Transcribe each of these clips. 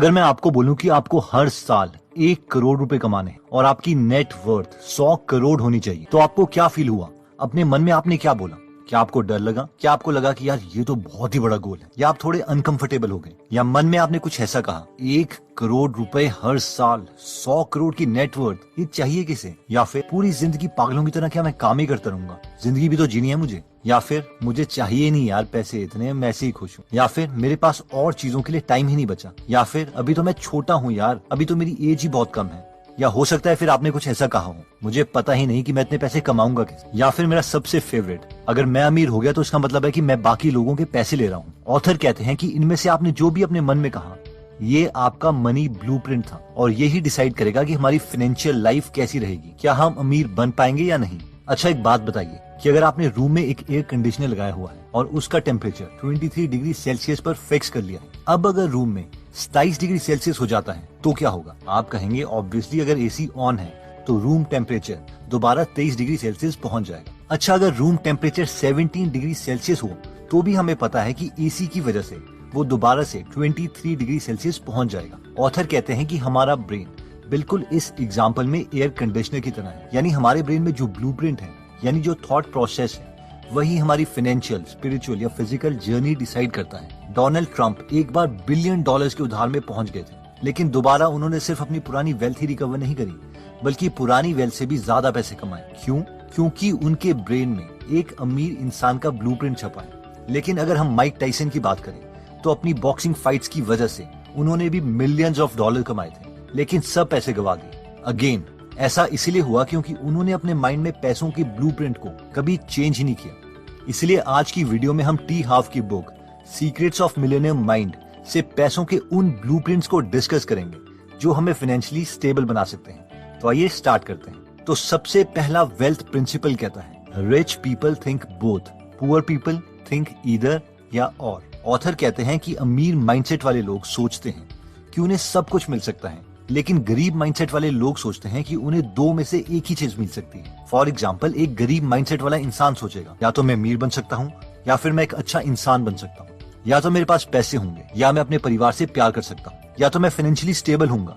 अगर मैं आपको बोलूं कि आपको हर साल 1 करोड़ रुपए कमाने हैं और आपकी नेट वर्थ 100 करोड़ होनी चाहिए, तो आपको क्या फील हुआ? अपने मन में आपने क्या बोला? क्या आपको डर लगा? क्या आपको लगा कि यार ये तो बहुत ही बड़ा गोल है? या आप थोड़े अनकंफर्टेबल हो गए? या मन में आपने कुछ ऐसा कहा, 1 करोड़ रुपए हर साल, 100 करोड़ की नेटवर्थ, ये चाहिए किसे? या फिर पूरी जिंदगी पागलों की तरह क्या मैं काम ही करता रहूंगा? जिंदगी भी तो जीनी है मुझे। या फिर मुझे चाहिए नहीं यार पैसे इतने, मैं ऐसे ही खुश हूँ। या फिर मेरे पास और चीजों के लिए टाइम ही नहीं बचा। या फिर अभी तो मैं छोटा हूँ यार, अभी तो मेरी एज ही बहुत कम है। या हो सकता है फिर आपने कुछ ऐसा कहा हो, मुझे पता ही नहीं कि मैं इतने पैसे कमाऊंगा कैसे। या फिर मेरा सबसे फेवरेट, अगर मैं अमीर हो गया तो इसका मतलब है कि मैं बाकी लोगों के पैसे ले रहा हूँ। ऑथर कहते हैं कि इनमें से आपने जो भी अपने मन में कहा, ये आपका मनी ब्लूप्रिंट था और यही डिसाइड करेगा कि हमारी फाइनेंशियल लाइफ कैसी रहेगी, क्या हम अमीर बन पाएंगे या नहीं। अच्छा एक बात बताइए कि अगर आपने रूम में एक एयर कंडीशनर लगाया हुआ है और उसका टेम्परेचर 23 डिग्री सेल्सियस पर फिक्स कर लिया है, अब अगर रूम में 27 डिग्री सेल्सियस हो जाता है तो क्या होगा? आप कहेंगे ऑब्वियसली अगर एसी ऑन है तो रूम टेम्परेचर दोबारा 23 डिग्री सेल्सियस पहुंच जाएगा। अच्छा अगर रूम टेम्परेचर 17 डिग्री सेल्सियस हो तो भी हमें पता है कि एसी की वजह से वो दोबारा से 23 डिग्री सेल्सियस पहुंच जाएगा। ऑथर कहते हैं कि हमारा ब्रेन बिल्कुल इस एग्जाम्पल में एयर कंडीशनर की तरह है, यानी हमारे ब्रेन में जो ब्लूप्रिंट है, यानी जो थॉट प्रोसेस है, वही हमारी फाइनेंशियल, स्पिरिचुअल या फिजिकल जर्नी डिसाइड करता है। डोनाल्ड ट्रंप एक बार $1 बिलियन के उधार में पहुंच गए थे, लेकिन दोबारा उन्होंने सिर्फ अपनी पुरानी वेल्थ ही रिकवर नहीं करी, बल्कि पुरानी वेल्थ से भी ज्यादा पैसे कमाए। क्यों? क्योंकि उनके ब्रेन में एक अमीर इंसान का ब्लूप्रिंट छपा है। लेकिन अगर हम माइक टाइसन की बात करें तो अपनी बॉक्सिंग फाइट्स की वजह से उन्होंने भी मिलियंस ऑफ डॉलर कमाए थे, लेकिन सब पैसे गवा दिए। अगेन ऐसा इसलिए हुआ क्योंकि उन्होंने अपने माइंड में पैसों के ब्लूप्रिंट को कभी चेंज ही नहीं किया। इसलिए आज की वीडियो में हम टी हाफ की book secrets of millionaire mind से पैसों के उन ब्लूप्रिंट्स को डिस्कस करेंगे जो हमें फाइनेंशियली स्टेबल बना सकते हैं। तो आइए स्टार्ट करते हैं। तो सबसे पहला वेल्थ प्रिंसिपल कहता है, rich people think both, poor people think either या और। ऑथर कहते हैं कि अमीर माइंडसेट वाले लोग सोचते हैं कि उन्हें सब कुछ मिल सकता है, लेकिन गरीब माइंडसेट वाले लोग सोचते हैं कि उन्हें दो में से एक ही चीज मिल सकती है। फॉर एग्जाम्पल, एक गरीब माइंडसेट वाला इंसान सोचेगा या तो मैं अमीर बन सकता हूँ, या फिर मैं एक अच्छा इंसान बन सकता हूँ, या तो मेरे पास पैसे होंगे, या मैं अपने परिवार से प्यार कर सकता हूँ, या तो मैं फाइनेंशियली स्टेबल हूँगा,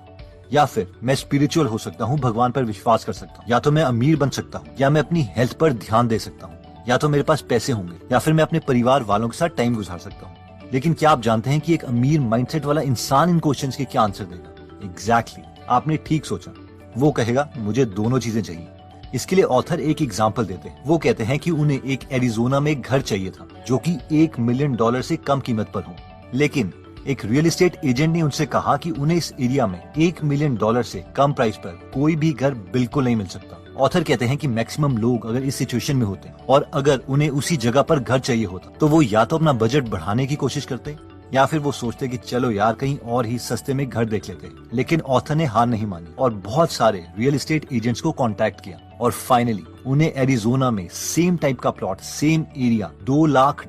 या फिर मैं स्पिरिचुअल हो सकता हूँ, भगवान पर विश्वास कर सकता हूँ, या तो मैं अमीर बन सकता हूँ, या मैं अपनी हेल्थ पर ध्यान दे सकता हूँ, या तो मेरे पास पैसे होंगे, या फिर मैं अपने परिवार वालों के साथ टाइम गुजार सकता हूँ। लेकिन क्या आप जानते हैं कि एक अमीर माइंडसेट वाला इंसान इन क्वेश्चंस के क्या आंसर देगा? एग्जैक्टली, आपने ठीक सोचा, वो कहेगा मुझे दोनों चीजें चाहिए। इसके लिए ऑथर एक एग्जांपल देते हैं। वो कहते हैं कि उन्हें एक एरिजोना में एक घर चाहिए था जो कि $1 मिलियन से कम कीमत पर हो, लेकिन एक रियल एस्टेट एजेंट ने उनसे कहा कि उन्हें इस एरिया में $1 मिलियन से कम प्राइस पर कोई भी घर बिल्कुल नहीं मिल सकता। ऑथर कहते हैं कि मैक्सिमम लोग अगर इस सिचुएशन में होते और अगर उन्हें उसी जगह पर घर चाहिए होता तो वो या तो अपना बजट बढ़ाने की कोशिश करते या फिर वो सोचते कि चलो यार कहीं और ही सस्ते में घर देख लेते। लेकिन ऑथर ने हार नहीं मानी और बहुत सारे रियल एस्टेट एजेंट्स को कांटेक्ट किया और फाइनली उन्हें एरिजोना में सेम टाइप का प्लॉट, सेम एरिया, $2 लाख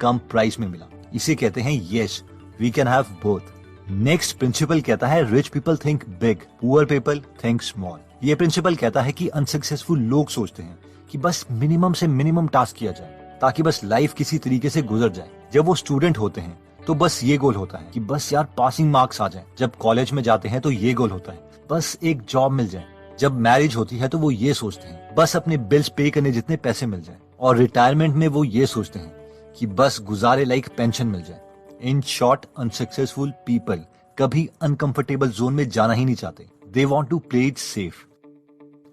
कम प्राइस में मिला। इसे कहते हैं yes, we can have both. Next principle कहता है, rich people think big, poor people think small. ये प्रिंसिपल कहता है कि अनसक्सेसफुल लोग सोचते हैं कि बस मिनिमम से मिनिमम टास्क किया जाए ताकि बस लाइफ किसी तरीके से गुजर जाए। जब वो स्टूडेंट होते हैं तो बस ये गोल होता है कि बस यार पासिंग मार्क्स आ जाएं। जब कॉलेज में जाते हैं तो ये गोल होता है बस एक जॉब मिल जाए। जब मैरिज होती है तो वो ये सोचते हैं बस अपने बिल्स पे करने जितने पैसे मिल जाए। और रिटायरमेंट में वो ये सोचते हैं कि बस गुजारे लायक पेंशन मिल जाए। इन शॉर्ट, अनसक्सेसफुल पीपल कभी अनकंफर्टेबल जोन में जाना ही नहीं चाहते। They want to play it safe.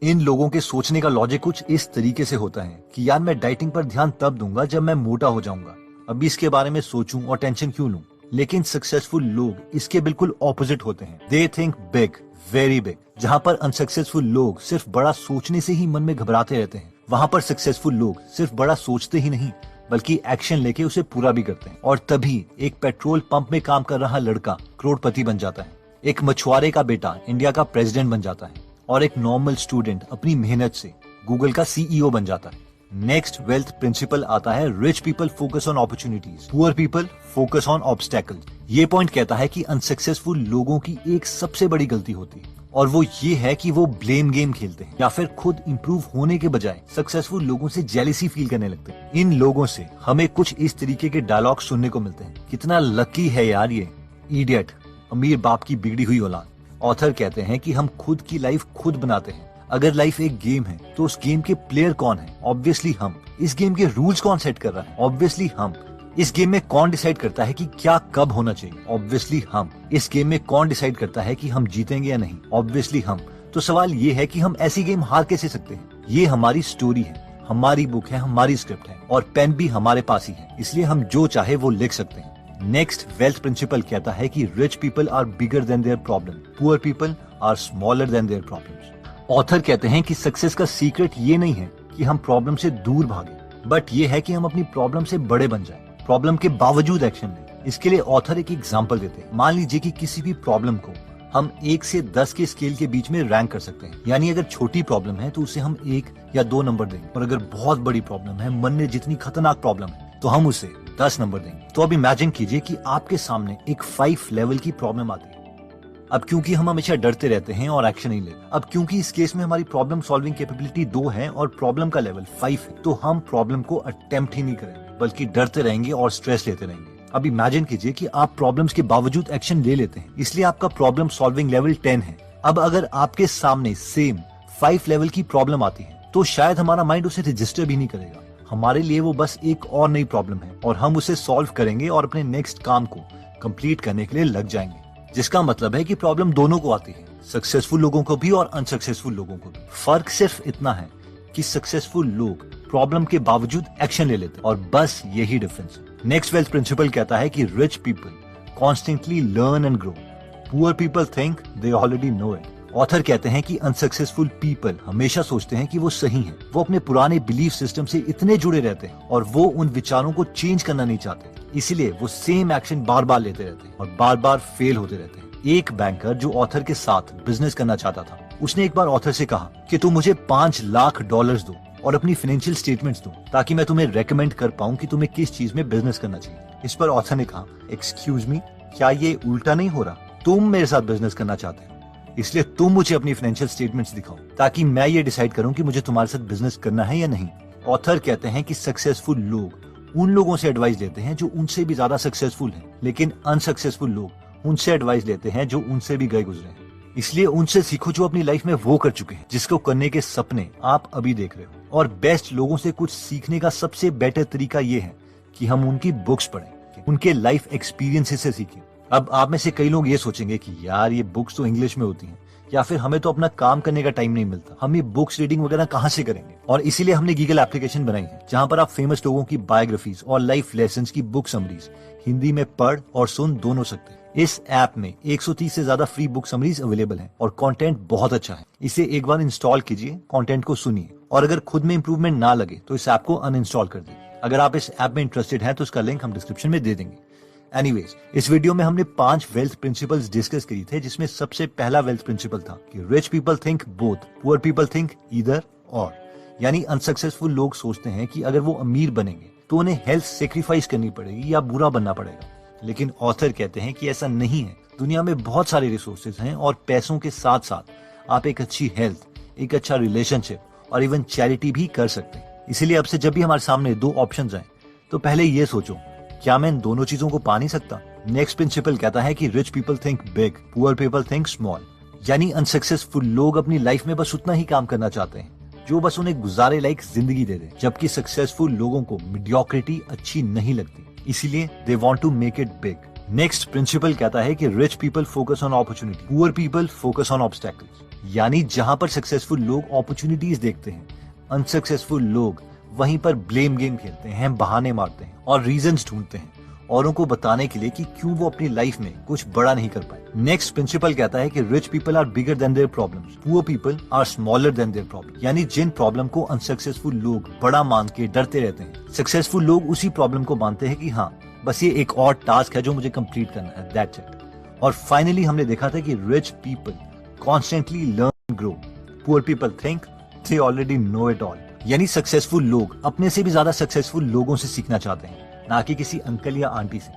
इन लोगों के सोचने का लॉजिक कुछ इस तरीके से होता है कि यार मैं डाइटिंग पर ध्यान तब दूंगा जब मैं मोटा हो जाऊंगा, अभी इसके बारे में सोचूं और टेंशन क्यों लूं। लेकिन सक्सेसफुल लोग इसके बिल्कुल ऑपोजिट होते हैं। They think big, very big. जहां पर अनसक्सेसफुल लोग सिर्फ बड़ा सोचने से ही मन में घबराते रहते हैं, वहां पर सक्सेसफुल लोग सिर्फ बड़ा सोचते ही नहीं बल्कि एक्शन लेके उसे पूरा भी करते हैं। और तभी एक पेट्रोल पंप में काम कर रहा लड़का करोड़पति बन जाता है, एक मछुआरे का बेटा इंडिया का प्रेसिडेंट बन जाता है और एक नॉर्मल स्टूडेंट अपनी मेहनत से गूगल का सीईओ बन जाता है। नेक्स्ट वेल्थ प्रिंसिपल आता है, rich people focus on opportunities, poor people focus on obstacles. ये पॉइंट कहता है कि अनसक्सेसफुल लोगों की एक सबसे बड़ी गलती होती है और वो ये है कि वो ब्लेम गेम खेलते हैं या फिर खुद इंप्रूव होने के बजाय सक्सेसफुल लोगों से जेलिसी फील करने लगते हैं। इन लोगों से हमें कुछ इस तरीके के डायलॉग सुनने को मिलते हैं, कितना लकी है यार ये इडियट, अमीर बाप की बिगड़ी हुई औलाद। ऑथर कहते हैं कि हम खुद की लाइफ खुद बनाते हैं। अगर लाइफ एक गेम है तो उस गेम के प्लेयर कौन है? ऑब्वियसली हम। इस गेम के रूल्स कौन सेट कर रहा है? ऑब्वियसली हम। इस गेम में कौन डिसाइड करता है कि क्या कब होना चाहिए? ऑब्वियसली हम। इस गेम में कौन डिसाइड करता है कि हम जीतेंगे या नहीं? ऑब्वियसली हम। तो सवाल ये है कि हम ऐसी गेम हार कैसे सकते हैं? ये हमारी स्टोरी है, हमारी बुक है, हमारी स्क्रिप्ट है और पेन भी हमारे पास ही है, इसलिए हम जो चाहे वो लिख सकते हैं। नेक्स्ट वेल्थ प्रिंसिपल कहता है कि rich people are bigger than their problem, poor people are smaller than their problems. Author कहते हैं कि सक्सेस का सीक्रेट ये नहीं है कि हम प्रॉब्लम से दूर भागें, बट ये है कि हम अपनी प्रॉब्लम से बड़े बन जाएं, प्रॉब्लम के बावजूद एक्शन लें। इसके लिए ऑथर एक एग्जांपल देते हैं। मान लीजिए कि किसी भी प्रॉब्लम को हम 1 से 10 के स्केल के बीच में रैंक कर सकते हैं। यानी अगर छोटी प्रॉब्लम है तो उसे हम 1 या 2 नंबर देंगे, और अगर बहुत बड़ी प्रॉब्लम है, मन में जितनी खतरनाक प्रॉब्लम है, तो हम उसे 10 नंबर देंगे। तो अब इमेजिन कीजिए कि आपके सामने एक 5 लेवल की प्रॉब्लम आती है। अब क्योंकि हम हमेशा डरते रहते हैं और एक्शन नहीं लेते, अब क्योंकि इस केस में हमारी प्रॉब्लम सॉल्विंग कैपेबिलिटी 2 है और प्रॉब्लम का लेवल 5 है, तो हम प्रॉब्लम को अटेम्प्ट ही नहीं करेंगे, बल्कि डरते रहेंगे और स्ट्रेस लेते रहेंगे। अब इमेजिन कीजिए कि आप प्रॉब्लम्स के बावजूद एक्शन ले लेते हैं, इसलिए आपका प्रॉब्लम सॉल्विंग लेवल 10 है। अब अगर आपके सामने सेम 5 लेवल की प्रॉब्लम आती है, तो शायद हमारा माइंड उसे रजिस्टर भी नहीं करेगा। हमारे लिए वो बस एक और नई प्रॉब्लम है और हम उसे सॉल्व करेंगे और अपने नेक्स्ट काम को कंप्लीट करने के लिए लग जाएंगे। जिसका मतलब है कि प्रॉब्लम दोनों को आती है, सक्सेसफुल लोगों को भी और अनसक्सेसफुल लोगों को भी। फर्क सिर्फ इतना है कि सक्सेसफुल लोग प्रॉब्लम के बावजूद एक्शन ले लेते हैं, और बस यही डिफरेंस है। नेक्स्ट वेल्थ प्रिंसिपल कहता है कि rich people constantly learn and grow, poor people think they already know it. Author कहते हैं कि अनसक्सेसफुल पीपल हमेशा सोचते हैं कि वो सही हैं। वो अपने पुराने बिलीफ सिस्टम से इतने जुड़े रहते हैं और वो उन विचारों को चेंज करना नहीं चाहते, इसलिए वो सेम एक्शन बार बार लेते रहते हैं और बार बार फेल होते रहते हैं। एक बैंकर जो ऑथर के साथ बिजनेस करना चाहता था, उसने एक बार ऑथर से कहा कि तुम मुझे $5 लाख दो और अपनी फाइनेंशियल स्टेटमेंट्स दो, ताकि मैं तुम्हें रेकमेंड कर पाऊं कि तुम्हें किस चीज में बिजनेस करना चाहिए। इस पर ऑथर ने कहा, एक्सक्यूज मी, क्या ये उल्टा नहीं हो रहा? तुम मेरे साथ बिजनेस करना चाहते हो, इसलिए तुम मुझे अपनी फाइनेंशियल स्टेटमेंट्स दिखाओ, ताकि मैं ये डिसाइड करूं कि मुझे तुम्हारे साथ बिजनेस करना है या नहीं। ऑथर कहते हैं कि सक्सेसफुल लोग उन लोगों से एडवाइस लेते हैं जो उनसे भी ज्यादा सक्सेसफुल हैं, लेकिन अनसक्सेसफुल लोग उनसे एडवाइस लेते हैं जो उनसे भी गए गुजरे हैं। इसलिए उनसे सीखो जो अपनी लाइफ में वो कर चुके हैं, जिसको करने के सपने आप अभी देख रहे हो। और बेस्ट लोगों से कुछ सीखने का सबसे बेटर तरीका ये है कि हम उनकी बुक्स पढ़ें, उनके लाइफ एक्सपीरियंसेस से सीखें। अब आप में से कई लोग ये सोचेंगे कि यार ये बुक्स तो इंग्लिश में होती हैं, या फिर हमें तो अपना काम करने का टाइम नहीं मिलता, हम ये बुक्स रीडिंग वगैरह कहाँ से करेंगे? और इसीलिए हमने गीगल एप्लीकेशन बनाई है, जहाँ पर आप फेमस लोगों की बायोग्राफीज और लाइफ लेसन्स की बुक समरीज हिंदी में पढ़ और सुन दोनों सकते हैं। इस ऐप में 130 से ज्यादा फ्री बुक समरीज अवेलेबल हैं और कंटेंट बहुत अच्छा है। इसे एक बार इंस्टॉल कीजिए, कंटेंट को सुनिए, और अगर खुद में इंप्रूवमेंट ना लगे तो इस ऐप को अनइंस्टॉल कर दीजिए। अगर आप इस ऐप में इंटरेस्टेड हैं तो उसका लिंक हम डिस्क्रिप्शन में दे देंगे। एनीवेज, इस वीडियो में हमने 5 वेल्थ प्रिंसिपल्स डिस्कस किए थे, जिसमें सबसे पहला वेल्थ प्रिंसिपल था कि rich people think both, poor people think either और। यानी अनसक्सेसफुल लोग सोचते हैं कि अगर वो अमीर बनेंगे तो उन्हें हेल्थ सेक्रीफाइस करनी पड़ेगी या बुरा बनना पड़ेगा, लेकिन ऑथर कहते हैं कि ऐसा नहीं है। दुनिया में बहुत सारे रिसोर्सेज हैं और पैसों के साथ साथ आप एक अच्छी हेल्थ, एक अच्छा रिलेशनशिप और इवन चैरिटी भी कर सकते हैं। इसीलिए अब से जब भी हमारे सामने 2 ऑप्शंस आए तो पहले ये सोचो, क्या मैं इन दोनों चीजों को पा नहीं सकता? नेक्स्ट प्रिंसिपल कहता है कि rich people think big, poor people think small. यानी अनसक्सेसफुल लोग अपनी लाइफ में बस उतना ही काम करना चाहते हैं जो बस उन्हें गुजारे लायक जिंदगी दे दे, जबकि सक्सेसफुल लोगों को मीडियोक्रिटी अच्छी नहीं लगती, इसीलिए they want to make it big. Next principle कहता है कि rich people focus on opportunity, poor people focus on obstacles. यानी जहां पर सक्सेसफुल लोग अपॉर्चुनिटीज देखते हैं, अनसक्सेसफुल लोग वहीं पर ब्लेम गेम खेलते हैं, बहाने मारते हैं और रीजंस ढूंढते हैं औरों को बताने के लिए कि क्यों वो अपनी लाइफ में कुछ बड़ा नहीं कर पाए। नेक्स्ट प्रिंसिपल कहता है कि rich people are bigger than their problems, poor people are smaller than their problem. यानी जिन प्रॉब्लम को अनसक्सेसफुल लोग बड़ा मान के डरते रहते हैं, सक्सेसफुल लोग उसी प्रॉब्लम को मानते हैं कि हाँ बस ये एक और टास्क है जो मुझे कंप्लीट करना है, दैट्स इट। और फाइनली हमने देखा था कि rich people constantly learn grow, poor people think they already know it all. यानी सक्सेसफुल लोग अपने से भी ज्यादा सक्सेसफुल लोगों से सीखना चाहते हैं, ना कि किसी अंकल या आंटी से।